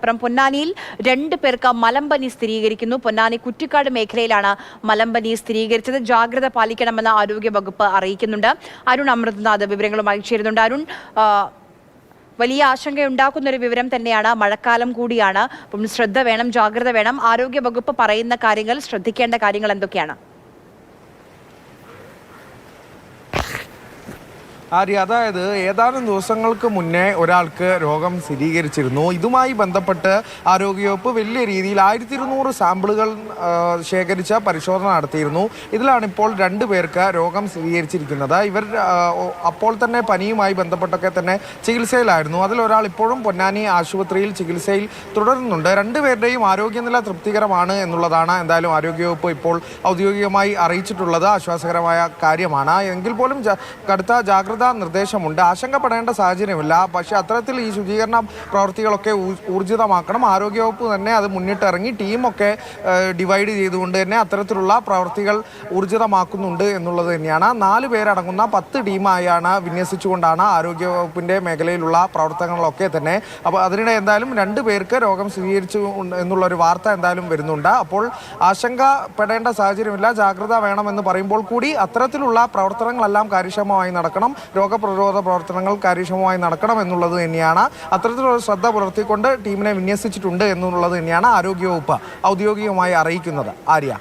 അതിനപ്പുറം പൊന്നാനിയിൽ 2 പേർക്ക് മലമ്പനി സ്ഥിരീകരിക്കുന്നു. പൊന്നാനി കുറ്റിക്കാട് മേഖലയിലാണ് മലമ്പനി സ്ഥിരീകരിച്ചത്. ജാഗ്രത പാലിക്കണമെന്ന് ആരോഗ്യ വകുപ്പ് അറിയിക്കുന്നുണ്ട്. അരുൺ അമൃതനാഥ് വിവരങ്ങളുമായി ചേരുന്നുണ്ട്. അരുൺ, വലിയ ആശങ്കയുണ്ടാക്കുന്ന ഒരു വിവരം തന്നെയാണ്. മഴക്കാലം കൂടിയാണ്, അപ്പം ശ്രദ്ധ വേണം, ജാഗ്രത വേണം. ആരോഗ്യ വകുപ്പ് പറയുന്ന കാര്യങ്ങൾ, ശ്രദ്ധിക്കേണ്ട കാര്യങ്ങൾ എന്തൊക്കെയാണ്? ആര്യ, അതായത് ഏതാനും ദിവസങ്ങൾക്ക് മുന്നേ ഒരാൾക്ക് രോഗം സ്ഥിരീകരിച്ചിരുന്നു. ഇതുമായി ബന്ധപ്പെട്ട് ആരോഗ്യവകുപ്പ് വലിയ രീതിയിൽ 1200 സാമ്പിളുകൾ ശേഖരിച്ച പരിശോധന നടത്തിയിരുന്നു. ഇതിലാണ് ഇപ്പോൾ 2 പേർക്ക് രോഗം സ്ഥിരീകരിച്ചിരിക്കുന്നത്. ഇവർ അപ്പോൾ തന്നെ പനിയുമായി ബന്ധപ്പെട്ടൊക്കെ തന്നെ ചികിത്സയിലായിരുന്നു. അതിലൊരാൾ ഇപ്പോഴും പൊന്നാനി ആശുപത്രിയിൽ ചികിത്സയിൽ തുടരുന്നുണ്ട്. 2 പേരുടെയും ആരോഗ്യനില തൃപ്തികരമാണ് എന്നുള്ളതാണ് എന്തായാലും ആരോഗ്യവകുപ്പ് ഇപ്പോൾ ഔദ്യോഗികമായി അറിയിച്ചിട്ടുള്ളത്. ആശ്വാസകരമായ കാര്യമാണ്. എങ്കിൽ പോലും കടുത്ത ജാഗ്രത നിർദ്ദേശമുണ്ട്. ആശങ്കപ്പെടേണ്ട സാഹചര്യമില്ല. പക്ഷേ അത്തരത്തിൽ ഈ ശുചീകരണ പ്രവൃത്തികളൊക്കെ ഊർജിതമാക്കണം. ആരോഗ്യവകുപ്പ് തന്നെ അത് മുന്നിട്ടിറങ്ങി ടീമൊക്കെ ഡിവൈഡ് ചെയ്തുകൊണ്ട് തന്നെ അത്തരത്തിലുള്ള പ്രവൃത്തികൾ ഊർജിതമാക്കുന്നുണ്ട് എന്നുള്ളത് തന്നെയാണ്. 4 പേരടങ്ങുന്ന 10 ടീമായാണ് വിന്യസിച്ചുകൊണ്ടാണ് ആരോഗ്യവകുപ്പിൻ്റെ മേഖലയിലുള്ള പ്രവർത്തനങ്ങളൊക്കെ തന്നെ. അപ്പോൾ അതിനിടെ എന്തായാലും 2 പേർക്ക് രോഗം സ്ഥിരീകരിച്ചു എന്നുള്ളൊരു വാർത്ത എന്തായാലും വരുന്നുണ്ട്. അപ്പോൾ ആശങ്കപ്പെടേണ്ട സാഹചര്യമില്ല. ജാഗ്രത വേണമെന്ന് പറയുമ്പോൾ കൂടി അത്തരത്തിലുള്ള പ്രവർത്തനങ്ങളെല്ലാം കാര്യക്ഷമമായി നടക്കണം. രോഗപ്രതിരോധ പ്രവർത്തനങ്ങൾ കാര്യക്ഷമമായി നടക്കണം എന്നുള്ളത് തന്നെയാണ്. അത്തരത്തിലുള്ള ശ്രദ്ധ പുലർത്തിക്കൊണ്ട് ടീമിനെ വിന്യസിച്ചിട്ടുണ്ട് എന്നുള്ളത് തന്നെയാണ് ആരോഗ്യവകുപ്പ് ഔദ്യോഗികമായി അറിയിക്കുന്നത്. ആര്യ.